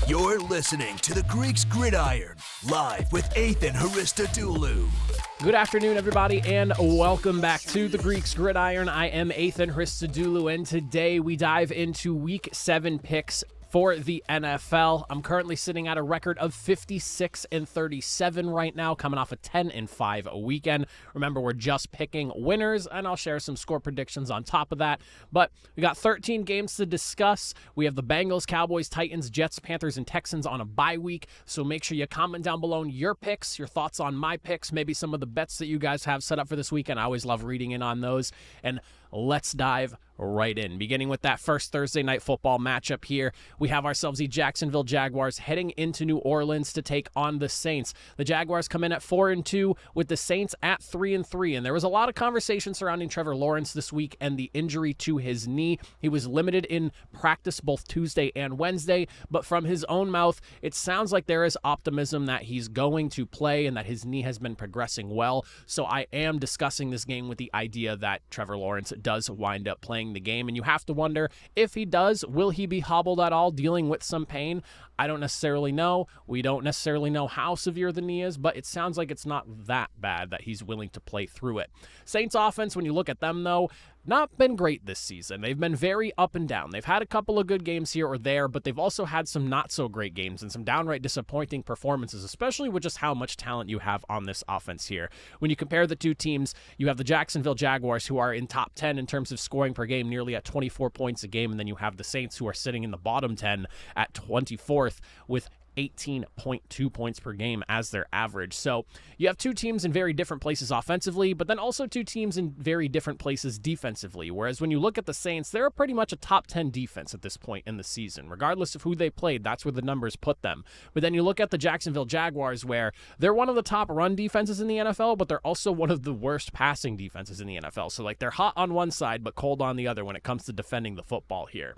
You're listening to the Greeks Gridiron, live with Ethan Hristodoulou. Good afternoon, everybody, and welcome back to the Greeks Gridiron. I am Ethan Hristodoulou, and today we dive into Week 7 picks for the NFL. I'm currently sitting at a record of 56-37 right now, coming off a 10-5 weekend. Remember, we're just picking winners, and I'll share some score predictions on top of that. But we got 13 games to discuss. We have the Bengals, Cowboys, Titans, Jets, Panthers, and Texans on a bye week. So make sure you comment down below your picks, your thoughts on my picks, maybe some of the bets that you guys have set up for this weekend. I always love reading in on those. And let's dive right in. Beginning with that first Thursday night football matchup here, we have ourselves the Jacksonville Jaguars heading into New Orleans to take on the Saints. The Jaguars come in at 4-2 with the Saints at 3-3, and there was a lot of conversation surrounding Trevor Lawrence this week and the injury to his knee. He was limited in practice both Tuesday and Wednesday, but from his own mouth, it sounds like there is optimism that he's going to play and that his knee has been progressing well. So I am discussing this game with the idea that Trevor Lawrence does wind up playing the game, and you have to wonder, if he does, will he be hobbled at all, dealing with some pain? I don't necessarily know. We don't necessarily know how severe the knee is, but it sounds like it's not that bad that he's willing to play through it. Saints offense, when you look at them though, not been great this season. They've been very up and down. They've had a couple of good games here or there, but they've also had some not so great games and some downright disappointing performances, especially with just how much talent you have on this offense here. When you compare the two teams, you have the Jacksonville Jaguars, who are in top 10 in terms of scoring per game, nearly at 24 points a game, and then you have the Saints, who are sitting in the bottom 10 at 24th with 18.2 points per game as their average. So you have two teams in very different places offensively, but then also two teams in very different places defensively. Whereas when you look at the Saints, they're pretty much a top 10 defense at this point in the season. Regardless of who they played, that's where the numbers put them. But then you look at the Jacksonville Jaguars, where they're one of the top run defenses in the NFL, but they're also one of the worst passing defenses in the NFL. So like, they're hot on one side, but cold on the other when it comes to defending the football here.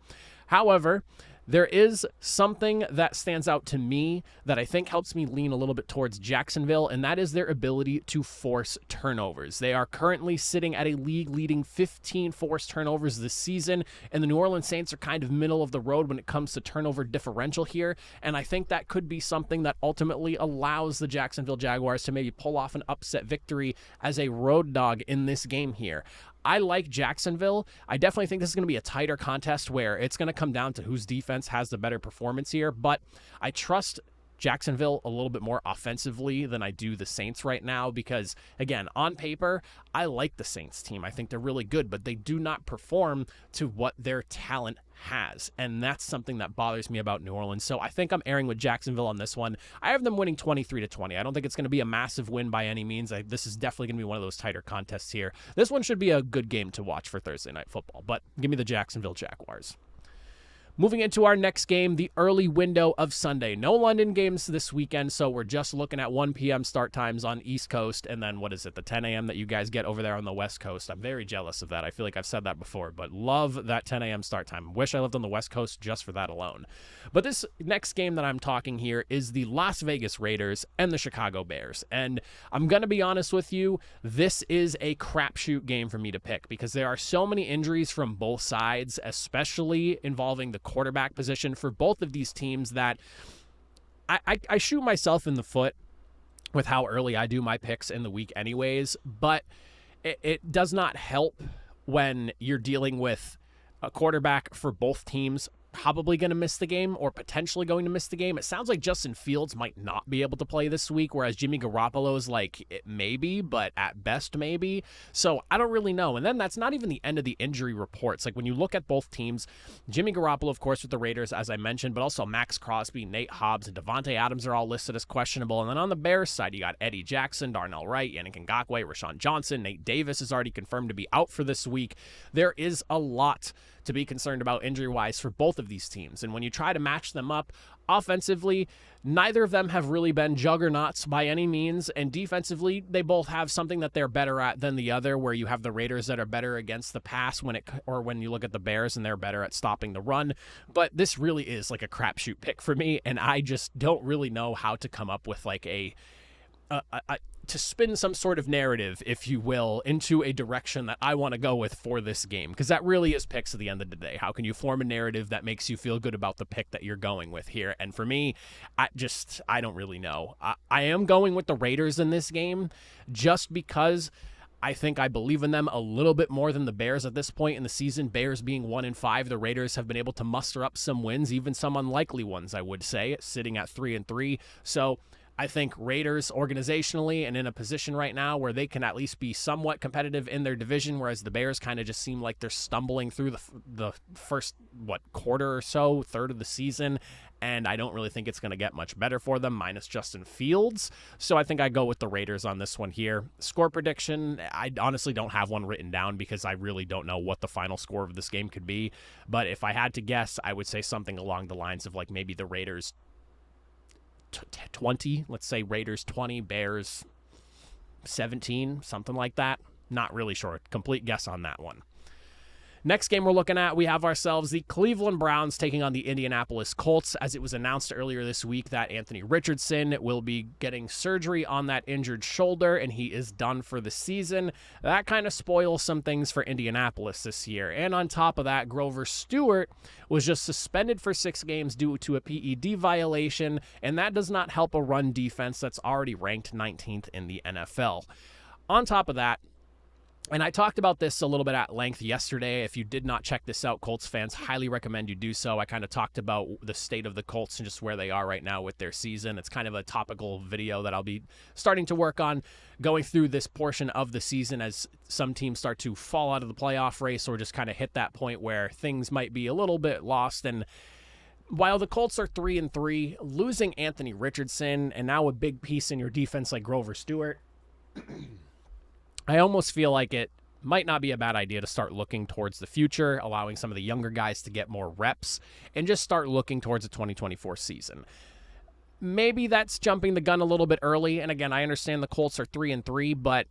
However, there is something that stands out to me that I think helps me lean a little bit towards Jacksonville, and that is their ability to force turnovers. They are currently sitting at a league-leading 15 forced turnovers this season, and the New Orleans Saints are kind of middle of the road when it comes to turnover differential here, and I think that could be something that ultimately allows the Jacksonville Jaguars to maybe pull off an upset victory as a road dog in this game here. I like Jacksonville. I definitely think this is going to be a tighter contest where it's going to come down to whose defense has the better performance here, but I trust Jacksonville a little bit more offensively than I do the Saints right now because, again, on paper, I like the Saints team. I think they're really good, but they do not perform to what their talent has, and that's something that bothers me about New Orleans. So I think I'm erring with Jacksonville on this one. I have them winning 23-20. I don't think it's going to be a massive win by any means. This is definitely going to be one of those tighter contests here. This one should be a good game to watch for Thursday Night Football, but give me the Jacksonville Jaguars. Moving into our next game, the early window of Sunday. No London games this weekend, so we're just looking at 1 p.m. start times on East Coast, and then, the 10 a.m. that you guys get over there on the West Coast. I'm very jealous of that. I feel like I've said that before, but love that 10 a.m. start time. Wish I lived on the West Coast just for that alone. But this next game that I'm talking here is the Las Vegas Raiders and the Chicago Bears, and I'm going to be honest with you, this is a crapshoot game for me to pick because there are so many injuries from both sides, especially involving the quarterback position for both of these teams, that I shoot myself in the foot with how early I do my picks in the week anyways, but it does not help when you're dealing with a quarterback for both teams probably going to miss the game or potentially going to miss the game. It sounds like Justin Fields might not be able to play this week, whereas Jimmy Garoppolo is maybe, but at best maybe. So I don't really know. And then that's not even the end of the injury reports. Like when you look at both teams, Jimmy Garoppolo, of course, with the Raiders, as I mentioned, but also Max Crosby, Nate Hobbs, and Devontae Adams are all listed as questionable. And then on the Bears side, you got Eddie Jackson, Darnell Wright, Yannick Ngakoue, Rashawn Johnson, Nate Davis is already confirmed to be out for this week. There is a lot to be concerned about injury-wise for both of these teams. And when you try to match them up offensively, neither of them have really been juggernauts by any means. And defensively, they both have something that they're better at than the other, where you have the Raiders that are better against the pass when you look at the Bears and they're better at stopping the run. But this really is like a crapshoot pick for me, and I just don't really know how to come up with like a to spin some sort of narrative, if you will, into a direction that I want to go with for this game, because that really is picks at the end of the day. How can you form a narrative that makes you feel good about the pick that you're going with here? And for me, I don't really know. I am going with the Raiders in this game just because I think I believe in them a little bit more than the Bears at this point in the season. Bears being 1-5, the Raiders have been able to muster up some wins, even some unlikely ones, I would say, sitting at 3-3. So I think Raiders organizationally and in a position right now where they can at least be somewhat competitive in their division, whereas the Bears kind of just seem like they're stumbling through the first, quarter or so, third of the season, and I don't really think it's going to get much better for them, minus Justin Fields. So I think I go with the Raiders on this one here. Score prediction, I honestly don't have one written down because I really don't know what the final score of this game could be, but if I had to guess, I would say something along the lines of like maybe the Raiders 20, let's say Raiders 20, Bears 17, something like that. Not really sure. Complete guess on that one. Next game we're looking at, we have ourselves the Cleveland Browns taking on the Indianapolis Colts, as it was announced earlier this week that Anthony Richardson will be getting surgery on that injured shoulder, and he is done for the season. That kind of spoils some things for Indianapolis this year. And on top of that, Grover Stewart was just suspended for 6 games due to a PED violation, and that does not help a run defense that's already ranked 19th in the NFL. On top of that, and I talked about this a little bit at length yesterday. If you did not check this out, Colts fans, highly recommend you do so. I kind of talked about the state of the Colts and just where they are right now with their season. It's kind of a topical video that I'll be starting to work on going through this portion of the season as some teams start to fall out of the playoff race or just kind of hit that point where things might be a little bit lost. And while the Colts are 3-3, losing Anthony Richardson and now a big piece in your defense like Grover Stewart, I almost feel like it might not be a bad idea to start looking towards the future, allowing some of the younger guys to get more reps, and just start looking towards the 2024 season. Maybe that's jumping the gun a little bit early, and again, I understand the Colts are 3-3, but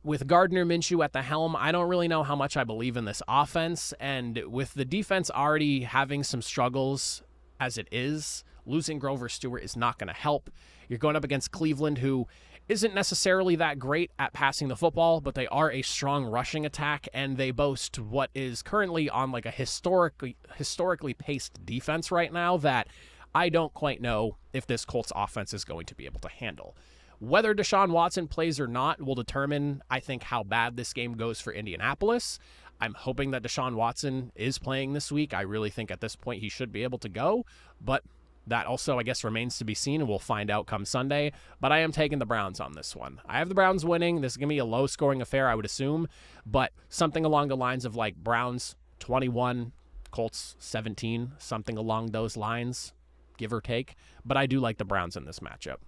with Gardner Minshew at the helm, I don't really know how much I believe in this offense, and with the defense already having some struggles as it is, losing Grover Stewart is not going to help. You're going up against Cleveland, who isn't necessarily that great at passing the football, but they are a strong rushing attack, and they boast what is currently on like a historically paced defense right now that I don't quite know if this Colts offense is going to be able to handle. Whether Deshaun Watson plays or not will determine, I think, how bad this game goes for Indianapolis. I'm hoping that Deshaun Watson is playing this week. I really think at this point he should be able to go, but that also, I guess, remains to be seen, and we'll find out come Sunday. But I am taking the Browns on this one. I have the Browns winning. This is going to be a low-scoring affair, I would assume, but something along the lines of like Browns 21, Colts 17, something along those lines, give or take. But I do like the Browns in this matchup.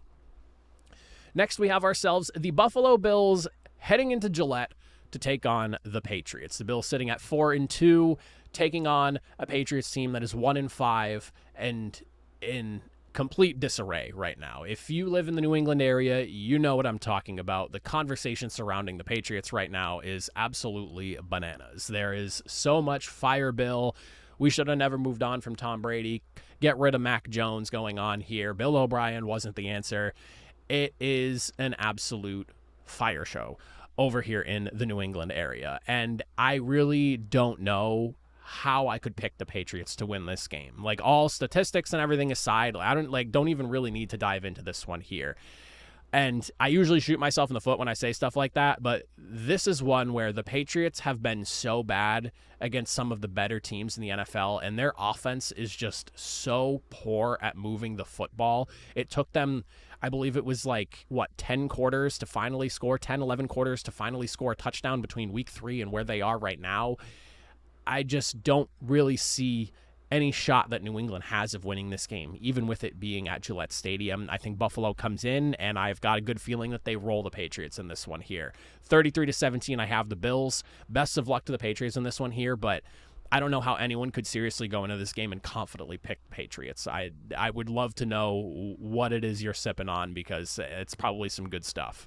Next, we have ourselves the Buffalo Bills heading into Gillette to take on the Patriots. The Bills sitting at 4-2, taking on a Patriots team that is 1-5 and in complete disarray right now. If you live in the New England area, you know what I'm talking about. The conversation surrounding the Patriots right now is absolutely bananas. There is so much fire bill. We should have never moved on from Tom Brady. Get rid of Mac Jones going on here. Bill O'Brien wasn't the answer. It is an absolute fire show over here in the New England area. And I really don't know how I could pick the Patriots to win this game. Like, all statistics and everything aside, I don't even really need to dive into this one here. And I usually shoot myself in the foot when I say stuff like that, but this is one where the Patriots have been so bad against some of the better teams in the NFL, and their offense is just so poor at moving the football. It took them, I believe it was 10 quarters to finally score, 10, 11 quarters to finally score a touchdown between week 3 and where they are right now. I just don't really see any shot that New England has of winning this game, even with it being at Gillette Stadium. I think Buffalo comes in, and I've got a good feeling that they roll the Patriots in this one here. 33-17, I have the Bills. Best of luck to the Patriots in this one here, but I don't know how anyone could seriously go into this game and confidently pick the Patriots. I would love to know what it is you're sipping on, because it's probably some good stuff.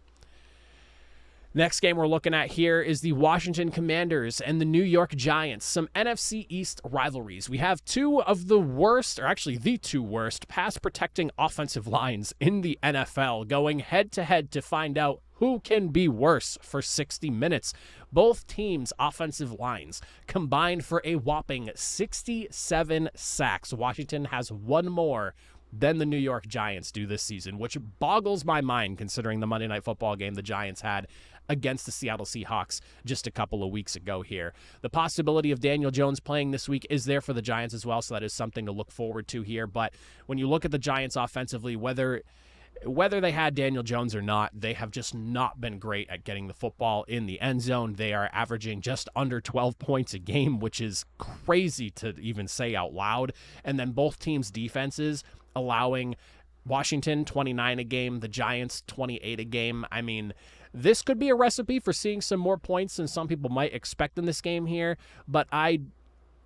Next game we're looking at here is the Washington Commanders and the New York Giants. Some NFC East rivalries. We have two of the worst, or actually the two worst, pass-protecting offensive lines in the NFL going head-to-head to find out who can be worse for 60 minutes. Both teams' offensive lines combined for a whopping 67 sacks. Washington has one more than the New York Giants do this season, which boggles my mind considering the Monday Night Football game the Giants had against the Seattle Seahawks just a couple of weeks ago here. The possibility of Daniel Jones playing this week is there for the Giants as well, so that is something to look forward to here. But when you look at the Giants offensively, whether they had Daniel Jones or not, they have just not been great at getting the football in the end zone. They are averaging just under 12 points a game, which is crazy to even say out loud. And then both teams' defenses allowing Washington 29 a game, the Giants 28 a game. I mean, this could be a recipe for seeing some more points than some people might expect in this game here, but I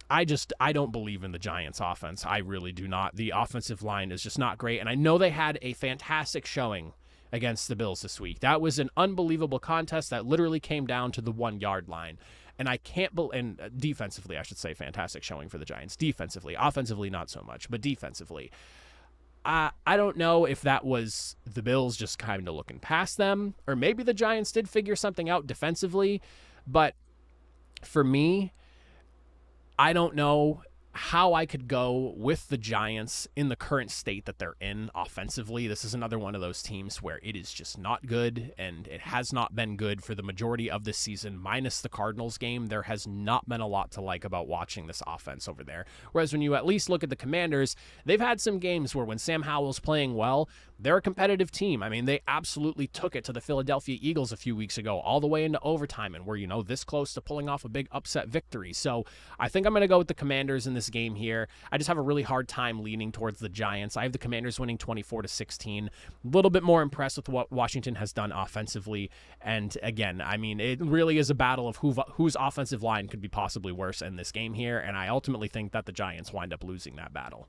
don't believe in the Giants offense. I really do not. The offensive line is just not great, and I know they had a fantastic showing against the Bills this week. That was an unbelievable contest that literally came down to the 1 yard line. And I can't and defensively, I should say, fantastic showing for the Giants. Defensively, offensively, not so much, but defensively. I don't know if that was the Bills just kind of looking past them, or maybe the Giants did figure something out defensively. But for me, I don't know how I could go with the Giants in the current state that they're in offensively. This is another one of those teams where it is just not good, and it has not been good for the majority of this season, minus the Cardinals game. There has not been a lot to like about watching this offense over there. Whereas when you at least look at the Commanders, they've had some games where when Sam Howell's playing well, they're a competitive team. I mean, they absolutely took it to the Philadelphia Eagles a few weeks ago, all the way into overtime, and were, this close to pulling off a big upset victory. So I think I'm going to go with the Commanders in this game here. I just have a really hard time leaning towards the Giants. I have the Commanders winning 24-16. A little bit more impressed with what Washington has done offensively. And again, I mean, it really is a battle of whose offensive line could be possibly worse in this game here. And I ultimately think that the Giants wind up losing that battle.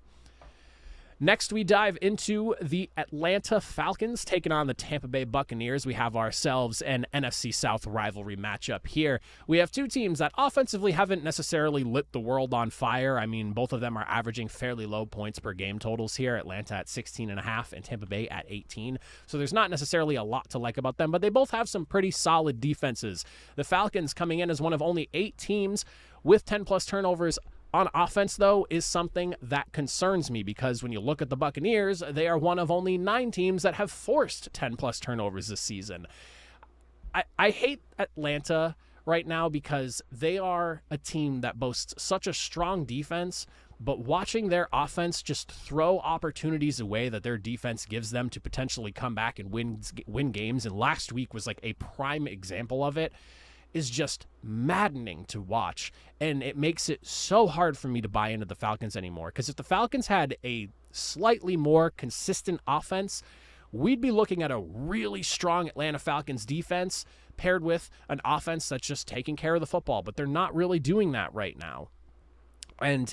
Next, we dive into the Atlanta Falcons taking on the Tampa Bay Buccaneers. We have ourselves an NFC South rivalry matchup here. We have two teams that offensively haven't necessarily lit the world on fire. I mean, both of them are averaging fairly low points per game totals here. Atlanta at 16.5 and Tampa Bay at 18. So there's not necessarily a lot to like about them, but they both have some pretty solid defenses. The Falcons coming in as one of only 8 teams with 10-plus turnovers on offense, though, is something that concerns me, because when you look at the Buccaneers, they are one of only 9 teams that have forced 10-plus turnovers this season. I hate Atlanta right now because they are a team that boasts such a strong defense, but watching their offense just throw opportunities away that their defense gives them to potentially come back and win games, and last week was like a prime example of it, is just maddening to watch, and it makes it so hard for me to buy into the Falcons anymore. Because if the Falcons had a slightly more consistent offense, we'd be looking at a really strong Atlanta Falcons defense paired with an offense that's just taking care of the football, but they're not really doing that right now. And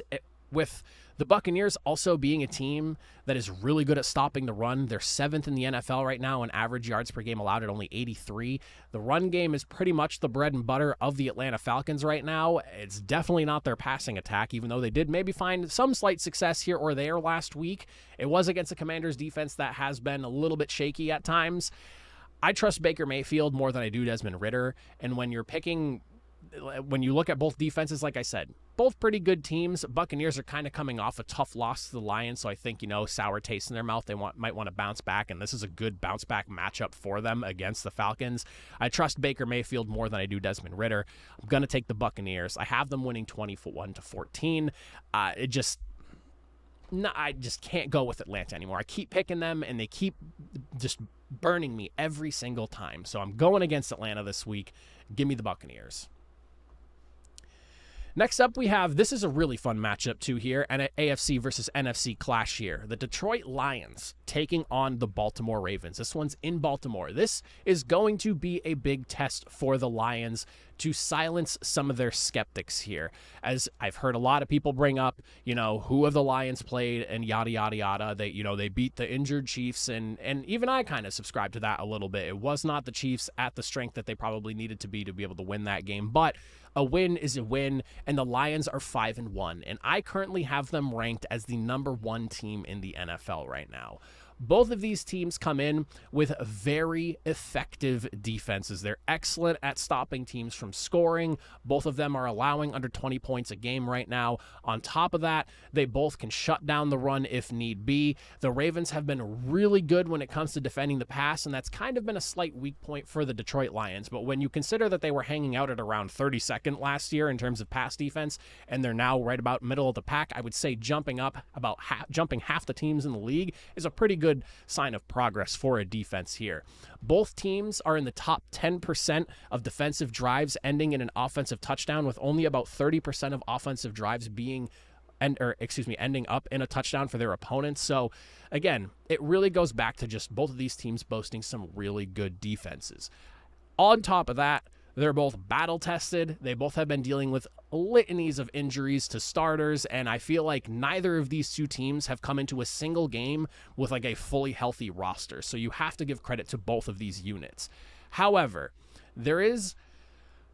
with the Buccaneers also being a team that is really good at stopping the run, they're 7th in the NFL right now in average yards per game allowed at only 83. The run game is pretty much the bread and butter of the Atlanta Falcons right now. It's definitely not their passing attack, even though they did maybe find some slight success here or there last week. It was against the Commanders defense that has been a little bit shaky at times. I trust Baker Mayfield more than I do Desmond Ridder, and when you look at both defenses, like I said, both pretty good teams. Buccaneers are kind of coming off a tough loss to the Lions, so I think, sour taste in their mouth. They might want to bounce back, and this is a good bounce back matchup for them against the Falcons. I trust Baker Mayfield more than I do Desmond Ridder. I'm going to take the Buccaneers. I have them winning 21-14. I just can't go with Atlanta anymore. I keep picking them, and they keep just burning me every single time. So I'm going against Atlanta this week. Give me the Buccaneers. Next up, this is a really fun matchup too here, and an AFC versus NFC clash here. The Detroit Lions taking on the Baltimore Ravens. This one's in Baltimore. This is going to be a big test for the Lions to silence some of their skeptics here. As I've heard a lot of people bring up, who have the Lions played and yada, yada, yada. They beat the injured Chiefs, and even I kind of subscribe to that a little bit. It was not the Chiefs at the strength that they probably needed to be able to win that game, but a win is a win, and the Lions are 5-1, and I currently have them ranked as the number 1 team in the NFL right now. Both of these teams come in with very effective defenses. They're excellent at stopping teams from scoring. Both of them are allowing under 20 points a game right now. On top of that, they both can shut down the run if need be. The Ravens have been really good when it comes to defending the pass, and that's kind of been a slight weak point for the Detroit Lions. But when you consider that they were hanging out at around 32nd last year in terms of pass defense, and they're now right about middle of the pack, I would say jumping half the teams in the league is a pretty good sign of progress for a defense here. Both teams are in the top 10% of defensive drives ending in an offensive touchdown, with only about 30% of offensive drives ending up in a touchdown for their opponents. So again, it really goes back to just both of these teams boasting some really good defenses. On top of that, they're both battle-tested. They both have been dealing with litanies of injuries to starters, and I feel like neither of these two teams have come into a single game with like a fully healthy roster. So you have to give credit to both of these units. However, there is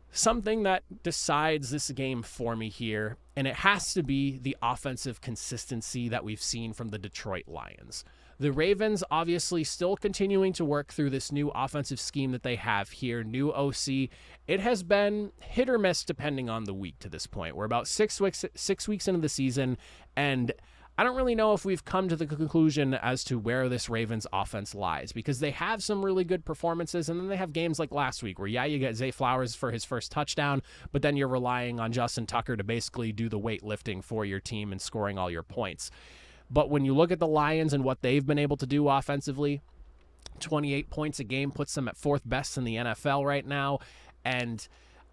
something that decides this game for me here, and it has to be the offensive consistency that we've seen from the Detroit Lions. The Ravens obviously still continuing to work through this new offensive scheme that they have here, new OC. It has been hit or miss depending on the week to this point. We're about 6 weeks into the season, and I don't really know if we've come to the conclusion as to where this Ravens offense lies, because they have some really good performances, and then they have games like last week where, you get Zay Flowers for his first touchdown, but then you're relying on Justin Tucker to basically do the weightlifting for your team and scoring all your points. But when you look at the Lions and what they've been able to do offensively, 28 points a game puts them at 4th best in the NFL right now. And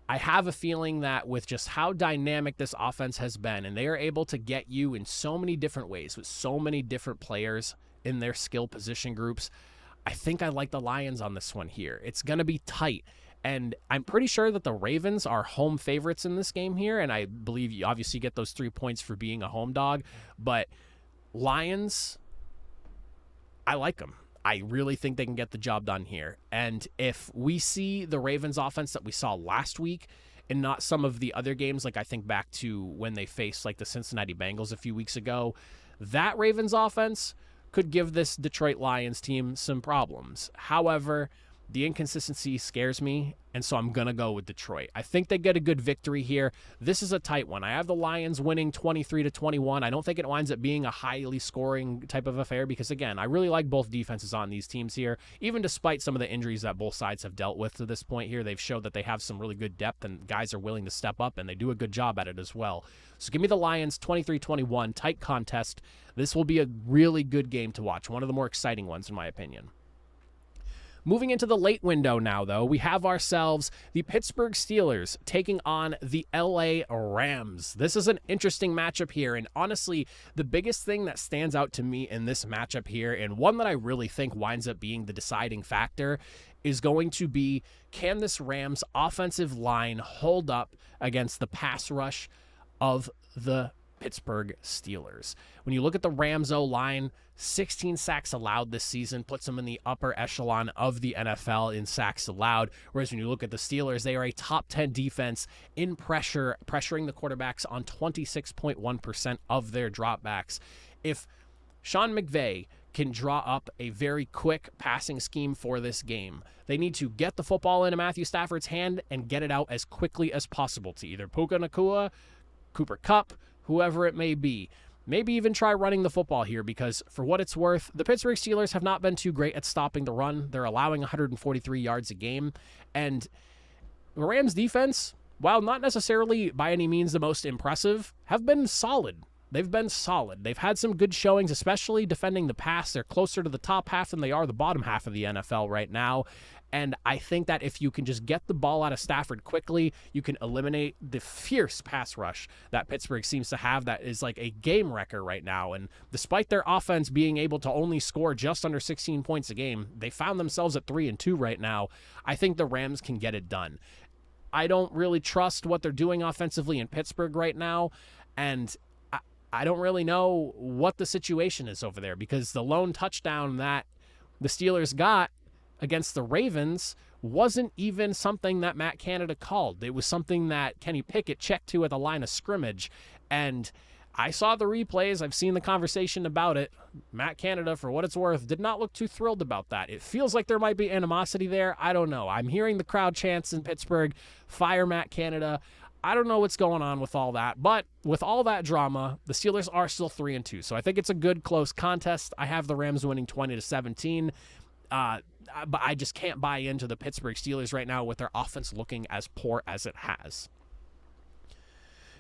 I have a feeling that with just how dynamic this offense has been, and they are able to get you in so many different ways with so many different players in their skill position groups, I think I like the Lions on this one here. It's going to be tight. And I'm pretty sure that the Ravens are home favorites in this game here. And I believe you obviously get those 3 points for being a home dog. But Lions, I like them. I really think they can get the job done here. And if we see the Ravens offense that we saw last week and not some of the other games, like I think back to when they faced like the Cincinnati Bengals a few weeks ago, that Ravens offense could give this Detroit Lions team some problems. However, the inconsistency scares me, and so I'm going to go with Detroit. I think they get a good victory here. This is a tight one. I have the Lions winning 23-21. I don't think it winds up being a highly scoring type of affair because, again, I really like both defenses on these teams here. Even despite some of the injuries that both sides have dealt with to this point here, they've showed that they have some really good depth and guys are willing to step up, and they do a good job at it as well. So give me the Lions 23-21, tight contest. This will be a really good game to watch, one of the more exciting ones in my opinion. Moving into the late window now, though, we have ourselves the Pittsburgh Steelers taking on the LA Rams. This is an interesting matchup here, and honestly, the biggest thing that stands out to me in this matchup here, and one that I really think winds up being the deciding factor, is going to be, can this Rams offensive line hold up against the pass rush of the Pittsburgh Steelers? When you look at the Rams O-line, 16 sacks allowed this season puts them in the upper echelon of the NFL in sacks allowed. Whereas when you look at the Steelers, they are a top 10 defense in pressuring the quarterbacks on 26.1% of their dropbacks. If Sean McVay can draw up a very quick passing scheme for this game, they need to get the football into Matthew Stafford's hand and get it out as quickly as possible to either Puka Nacua, Cooper Kupp, whoever it may be. Maybe even try running the football here because, for what it's worth, the Pittsburgh Steelers have not been too great at stopping the run. They're allowing 143 yards a game. And the Rams defense, while not necessarily by any means the most impressive, have been solid. They've been solid. They've had some good showings, especially defending the pass. They're closer to the top half than they are the bottom half of the NFL right now. And I think that if you can just get the ball out of Stafford quickly, you can eliminate the fierce pass rush that Pittsburgh seems to have that is like a game wrecker right now. And despite their offense being able to only score just under 16 points a game, they found themselves at 3-2 right now. I think the Rams can get it done. I don't really trust what they're doing offensively in Pittsburgh right now, and I don't really know what the situation is over there, because the lone touchdown that the Steelers got against the Ravens wasn't even something that Matt Canada called. It was something that Kenny Pickett checked to at the line of scrimmage, and I saw the replays. I've seen the conversation about it. Matt Canada, for what it's worth, did not look too thrilled about that. It feels like there might be animosity there. I don't know. I'm hearing the crowd chants in Pittsburgh, fire Matt Canada. I don't know what's going on with all that, but with all that drama, the Steelers are still 3-2. So I think it's a good close contest. I have the Rams winning 20-17. But I just can't buy into the Pittsburgh Steelers right now with their offense looking as poor as it has.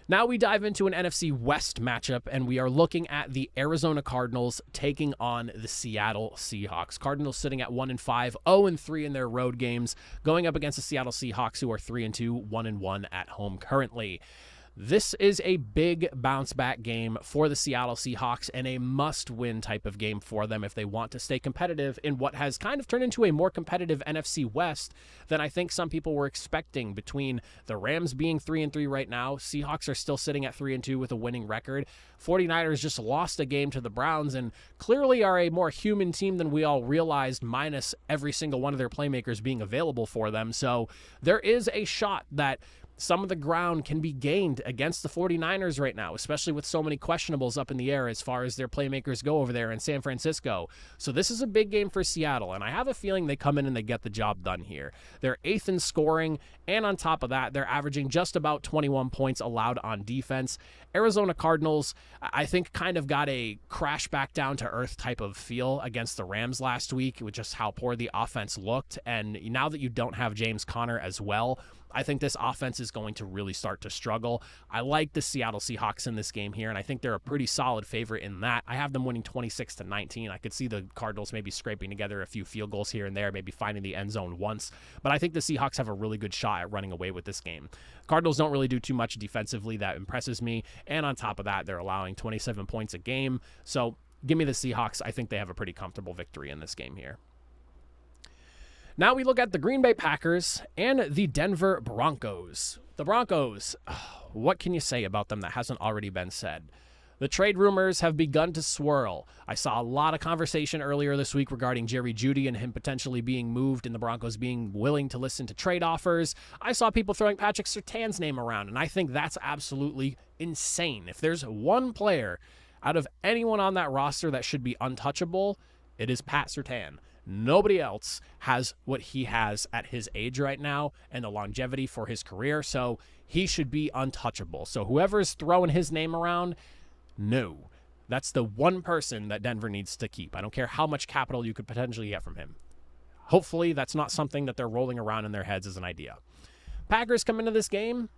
Now we dive into an NFC West matchup, and we are looking at the Arizona Cardinals taking on the Seattle Seahawks. Cardinals sitting at 1-5, 0-3 in their road games, going up against the Seattle Seahawks, who are 3-2, 1-1 at home currently. This is a big bounce-back game for the Seattle Seahawks and a must-win type of game for them if they want to stay competitive in what has kind of turned into a more competitive NFC West than I think some people were expecting, between the Rams being 3-3 right now. Seahawks are still sitting at 3-2 with a winning record. 49ers just lost a game to the Browns and clearly are a more human team than we all realized, minus every single one of their playmakers being available for them. So there is a shot that some of the ground can be gained against the 49ers right now, especially with so many questionables up in the air as far as their playmakers go over there in San Francisco. So this is a big game for Seattle, and I have a feeling they come in and they get the job done here. They're 8th in scoring, and on top of that, they're averaging just about 21 points allowed on defense. Arizona Cardinals, I think, kind of got a crash back down to earth type of feel against the Rams last week with just how poor the offense looked. And now that you don't have James Conner as well, I think this offense is going to really start to struggle. I like the Seattle Seahawks in this game here, and I think they're a pretty solid favorite in that. I have them winning 26-19. I could see the Cardinals maybe scraping together a few field goals here and there, maybe finding the end zone once. But I think the Seahawks have a really good shot at running away with this game. Cardinals don't really do too much defensively that impresses me, and on top of that, they're allowing 27 points a game. So give me the Seahawks. I think they have a pretty comfortable victory in this game here. Now we look at the Green Bay Packers and the Denver Broncos. The Broncos, what can you say about them that hasn't already been said? The trade rumors have begun to swirl. I saw a lot of conversation earlier this week regarding Jerry Jeudy and him potentially being moved and the Broncos being willing to listen to trade offers. I saw people throwing Patrick Surtain's name around, and I think that's absolutely insane. If there's one player out of anyone on that roster that should be untouchable, it is Pat Surtain. Nobody else has what he has at his age right now and the longevity for his career, so he should be untouchable. So whoever's throwing his name around, no. That's the one person that Denver needs to keep. I don't care how much capital you could potentially get from him. Hopefully that's not something that they're rolling around in their heads as an idea. Packers come into this game,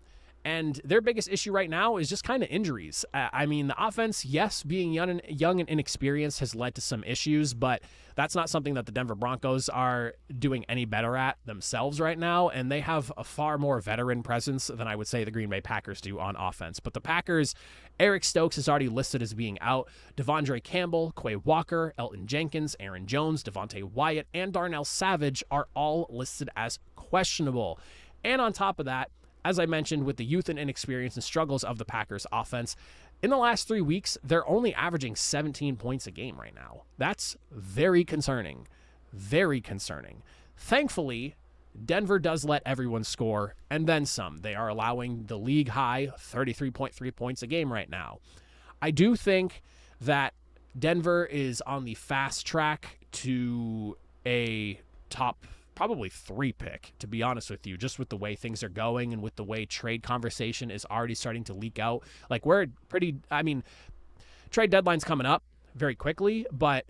and their biggest issue right now is just kind of injuries. I mean, the offense, yes, being young and inexperienced has led to some issues, but that's not something that the Denver Broncos are doing any better at themselves right now, and they have a far more veteran presence than I would say the Green Bay Packers do on offense. But the Packers, Eric Stokes is already listed as being out. Devondre Campbell, Quay Walker, Elton Jenkins, Aaron Jones, Devontae Wyatt, and Darnell Savage are all listed as questionable. And on top of that, as I mentioned, with the youth and inexperience and struggles of the Packers offense, in the last 3 weeks, they're only averaging 17 points a game right now. That's very concerning. Very concerning. Thankfully, Denver does let everyone score, and then some. They are allowing the league high 33.3 points a game right now. I do think that Denver is on the fast track to a top probably 3 pick, to be honest with you, just with the way things are going and with the way trade conversation is already starting to leak out. Like, trade deadline's coming up very quickly, but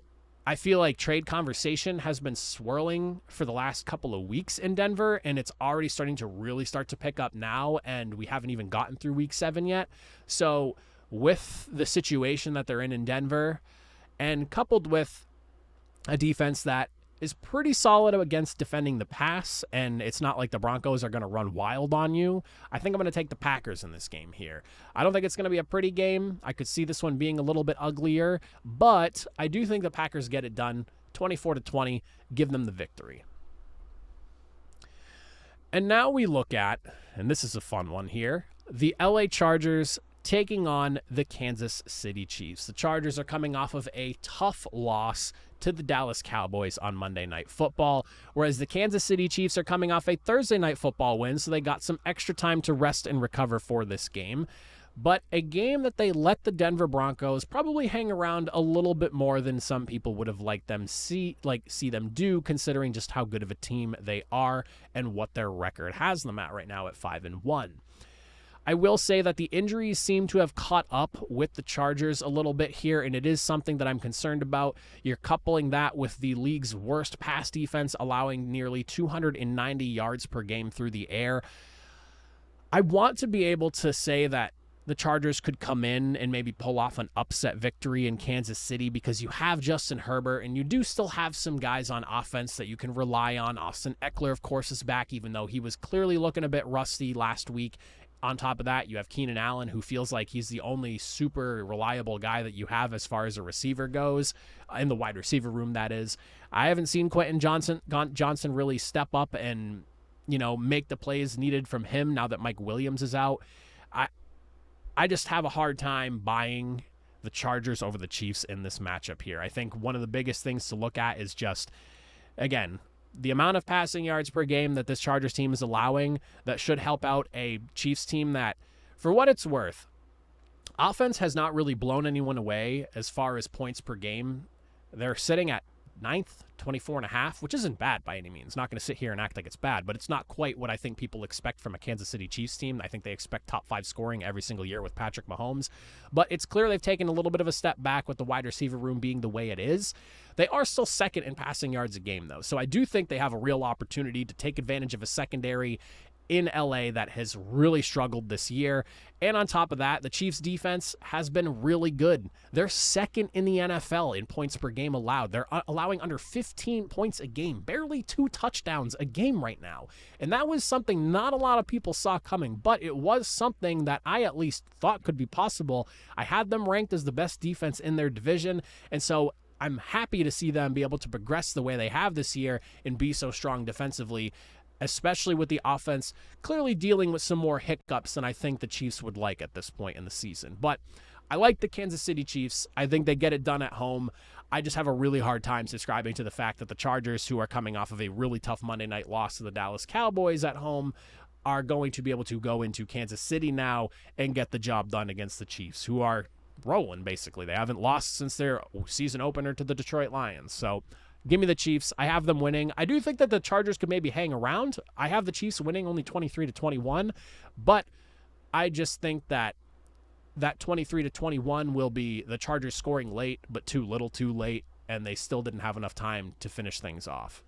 I feel like trade conversation has been swirling for the last couple of weeks in Denver, and it's already starting to really start to pick up now, and we haven't even gotten through week 7 yet. So with the situation that they're in Denver, and coupled with a defense that is pretty solid against defending the pass, and it's not like the Broncos are going to run wild on you, I think I'm going to take the Packers in this game here. I don't think it's going to be a pretty game. I could see this one being a little bit uglier, but I do think the Packers get it done 24-20, give them the victory. And now we look at, and this is a fun one here, the LA Chargers taking on the Kansas City Chiefs. The Chargers are coming off of a tough loss to the Dallas Cowboys on Monday Night Football, whereas the Kansas City Chiefs are coming off a Thursday Night Football win, so they got some extra time to rest and recover for this game. But a game that they let the Denver Broncos probably hang around a little bit more than some people would have liked them see them do, considering just how good of a team they are and what their record has them at right now at 5-1. I will say that the injuries seem to have caught up with the Chargers a little bit here, and it is something that I'm concerned about. You're coupling that with the league's worst pass defense, allowing nearly 290 yards per game through the air. I want to be able to say that the Chargers could come in and maybe pull off an upset victory in Kansas City because you have Justin Herbert and you do still have some guys on offense that you can rely on. Austin Eckler, of course, is back, even though he was clearly looking a bit rusty last week. On top of that, you have Keenan Allen, who feels like he's the only super reliable guy that you have as far as a receiver goes, in the wide receiver room, that is. I haven't seen Quentin Johnson really step up and, make the plays needed from him now that Mike Williams is out. I just have a hard time buying the Chargers over the Chiefs in this matchup here. I think one of the biggest things to look at is just, again, the amount of passing yards per game that this Chargers team is allowing that should help out a Chiefs team that, for what it's worth, offense has not really blown anyone away as far as points per game. They're sitting at 9th, 24.5, which isn't bad by any means. Not going to sit here and act like it's bad, but it's not quite what I think people expect from a Kansas City Chiefs team. I think they expect top 5 scoring every single year with Patrick Mahomes, but it's clear they've taken a little bit of a step back with the wide receiver room being the way it is. They are still second in passing yards a game, though, so I do think they have a real opportunity to take advantage of a secondary in LA that has really struggled this year. And on top of that, the Chiefs defense has been really good. They're second in the NFL in points per game allowed. They're allowing under 15 points a game, barely 2 touchdowns a game right now. And that was something not a lot of people saw coming, but it was something that I at least thought could be possible. I had them ranked as the best defense in their division, and so I'm happy to see them be able to progress the way they have this year and be so strong defensively, especially with the offense clearly dealing with some more hiccups than I think the Chiefs would like at this point in the season. But I like the Kansas City Chiefs. I think they get it done at home. I just have a really hard time subscribing to the fact that the Chargers, who are coming off of a really tough Monday night loss to the Dallas Cowboys at home, are going to be able to go into Kansas City now and get the job done against the Chiefs, who are rolling, basically. They haven't lost since their season opener to the Detroit Lions. So give me the Chiefs. I have them winning. I do think that the Chargers could maybe hang around. I have the Chiefs winning only 23-21, but I just think that 23-21 will be the Chargers scoring late, but too little too late, and they still didn't have enough time to finish things off.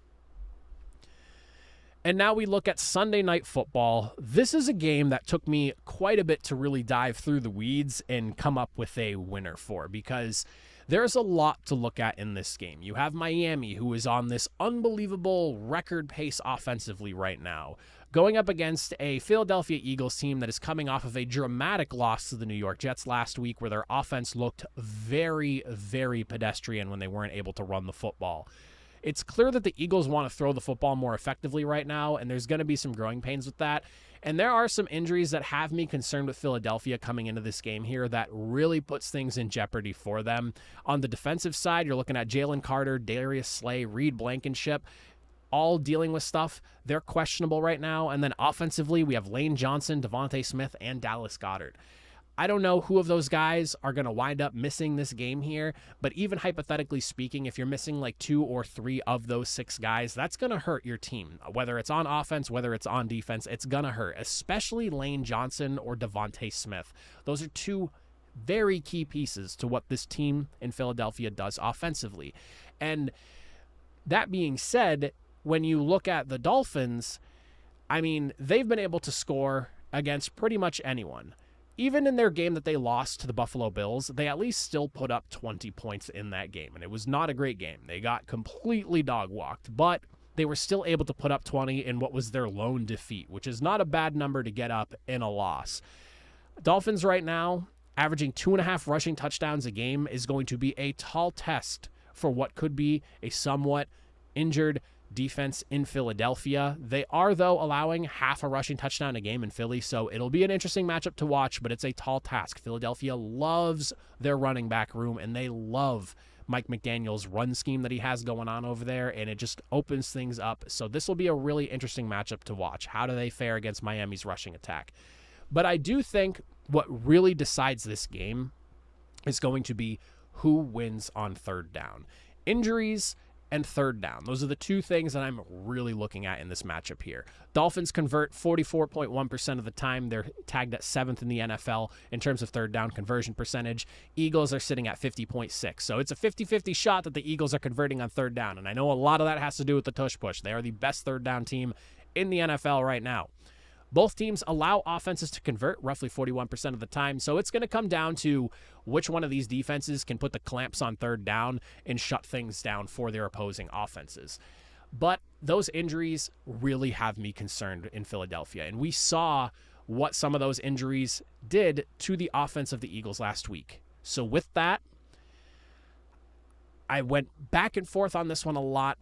And now we look at Sunday Night Football. This is a game that took me quite a bit to really dive through the weeds and come up with a winner for, because there's a lot to look at in this game. You have Miami, who is on this unbelievable record pace offensively right now, going up against a Philadelphia Eagles team that is coming off of a dramatic loss to the New York Jets last week, where their offense looked very, very pedestrian when they weren't able to run the football. It's clear that the Eagles want to throw the football more effectively right now, and there's going to be some growing pains with that. And there are some injuries that have me concerned with Philadelphia coming into this game here that really puts things in jeopardy for them. On the defensive side, you're looking at Jalen Carter, Darius Slay, Reed Blankenship, all dealing with stuff. They're questionable right now. And then offensively, we have Lane Johnson, Devontae Smith, and Dallas Goedert. I don't know who of those guys are going to wind up missing this game here, but even hypothetically speaking, if you're missing like 2 or 3 of those 6 guys, that's going to hurt your team. Whether it's on offense, whether it's on defense, it's going to hurt, especially Lane Johnson or Devontae Smith. Those are 2 very key pieces to what this team in Philadelphia does offensively. And that being said, when you look at the Dolphins, I mean, they've been able to score against pretty much anyone. Even in their game that they lost to the Buffalo Bills, they at least still put up 20 points in that game, and it was not a great game. They got completely dog-walked, but they were still able to put up 20 in what was their lone defeat, which is not a bad number to get up in a loss. Dolphins right now, averaging 2.5 rushing touchdowns a game, is going to be a tall test for what could be a somewhat injured defense in Philadelphia. They are, though, allowing half a rushing touchdown a game in Philly, so it'll be an interesting matchup to watch, but it's a tall task. Philadelphia loves their running back room, and they love Mike McDaniel's run scheme that he has going on over there, and it just opens things up. So this will be a really interesting matchup to watch. How do they fare against Miami's rushing attack? But I do think what really decides this game is going to be who wins on third down. Injuries and third down. Those are the two things that I'm really looking at in this matchup here. Dolphins convert 44.1% of the time. They're tagged at 7th in the NFL in terms of third down conversion percentage. Eagles are sitting at 50.6. So it's a 50-50 shot that the Eagles are converting on third down. And I know a lot of that has to do with the tush push. They are the best third down team in the NFL right now. Both teams allow offenses to convert roughly 41% of the time, so it's going to come down to which one of these defenses can put the clamps on third down and shut things down for their opposing offenses. But those injuries really have me concerned in Philadelphia, and we saw what some of those injuries did to the offense of the Eagles last week. So with that, I went back and forth on this one a lot,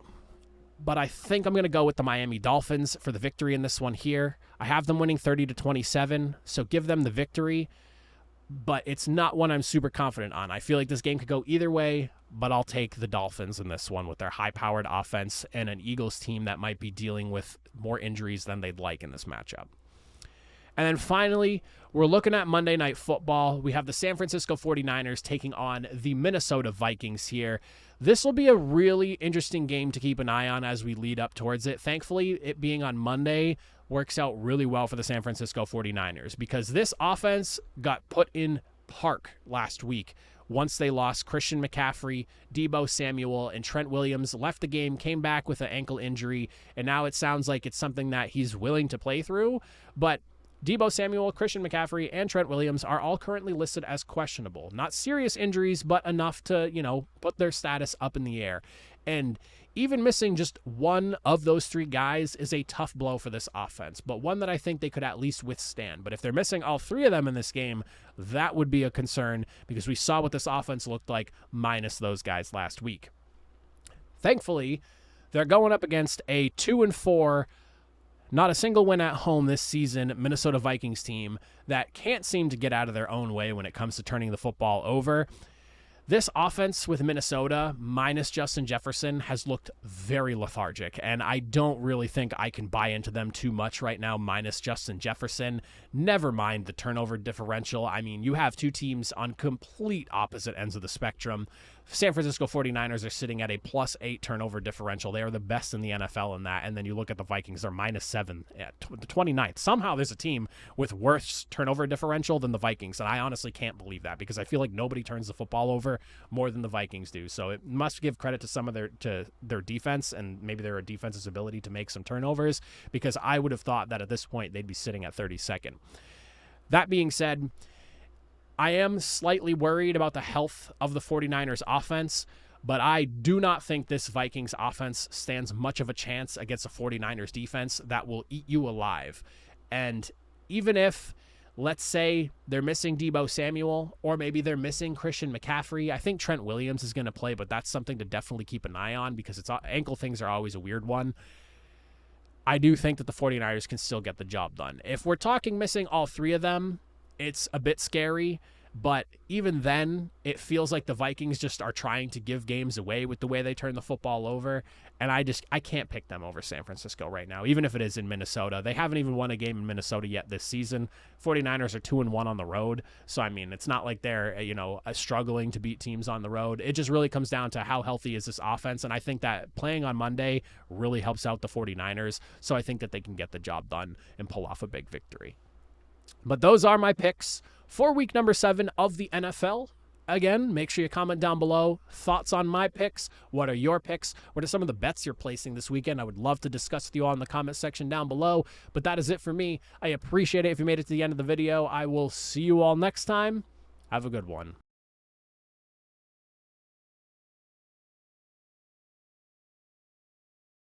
but I think I'm going to go with the Miami Dolphins for the victory in this one here. I have them winning 30-27, so give them the victory, but it's not one I'm super confident on. I feel like this game could go either way, but I'll take the Dolphins in this one with their high-powered offense and an Eagles team that might be dealing with more injuries than they'd like in this matchup. And then finally, we're looking at Monday Night Football. We have the San Francisco 49ers taking on the Minnesota Vikings here. This will be a really interesting game to keep an eye on as we lead up towards it. Thankfully, it being on Monday works out really well for the San Francisco 49ers because this offense got put in park last week once they lost Christian McCaffrey, Deebo Samuel, and Trent Williams left the game, came back with an ankle injury, and now it sounds like it's something that he's willing to play through, but Deebo Samuel, Christian McCaffrey, and Trent Williams are all currently listed as questionable. Not serious injuries, but enough to, put their status up in the air. And even missing just one of those three guys is a tough blow for this offense, but one that I think they could at least withstand. But if they're missing all three of them in this game, that would be a concern because we saw what this offense looked like minus those guys last week. Thankfully, they're going up against a 2-4, not a single win at home this season, Minnesota Vikings team that can't seem to get out of their own way when it comes to turning the football over. This offense with Minnesota, minus Justin Jefferson, has looked very lethargic, and I don't really think I can buy into them too much right now, minus Justin Jefferson. Never mind the turnover differential. I mean, you have two teams on complete opposite ends of the spectrum. San Francisco 49ers are sitting at a +8 turnover differential. They are the best in the NFL in that. And then you look at the Vikings, they're -7 at the 29th. Somehow there's a team with worse turnover differential than the Vikings. And I honestly can't believe that because I feel like nobody turns the football over more than the Vikings do. So it must give credit to some of their defense and maybe their defense's ability to make some turnovers because I would have thought that at this point they'd be sitting at 32nd. That being said, I am slightly worried about the health of the 49ers offense, but I do not think this Vikings offense stands much of a chance against a 49ers defense that will eat you alive. And even if, let's say, they're missing Deebo Samuel or maybe they're missing Christian McCaffrey, I think Trent Williams is going to play, but that's something to definitely keep an eye on because ankle things are always a weird one. I do think that the 49ers can still get the job done. If we're talking missing all three of them, it's a bit scary, but even then, it feels like the Vikings just are trying to give games away with the way they turn the football over, and I can't pick them over San Francisco right now, even if it is in Minnesota. They haven't even won a game in Minnesota yet this season. 49ers are 2-1 on the road, so I mean, it's not like they're, struggling to beat teams on the road. It just really comes down to how healthy is this offense, and I think that playing on Monday really helps out the 49ers, so I think that they can get the job done and pull off a big victory. But those are my picks for week number 7 of the NFL. Again, make sure you comment down below. Thoughts on my picks? What are your picks? What are some of the bets you're placing this weekend? I would love to discuss with you all in the comment section down below. But that is it for me. I appreciate it if you made it to the end of the video. I will see you all next time. Have a good one.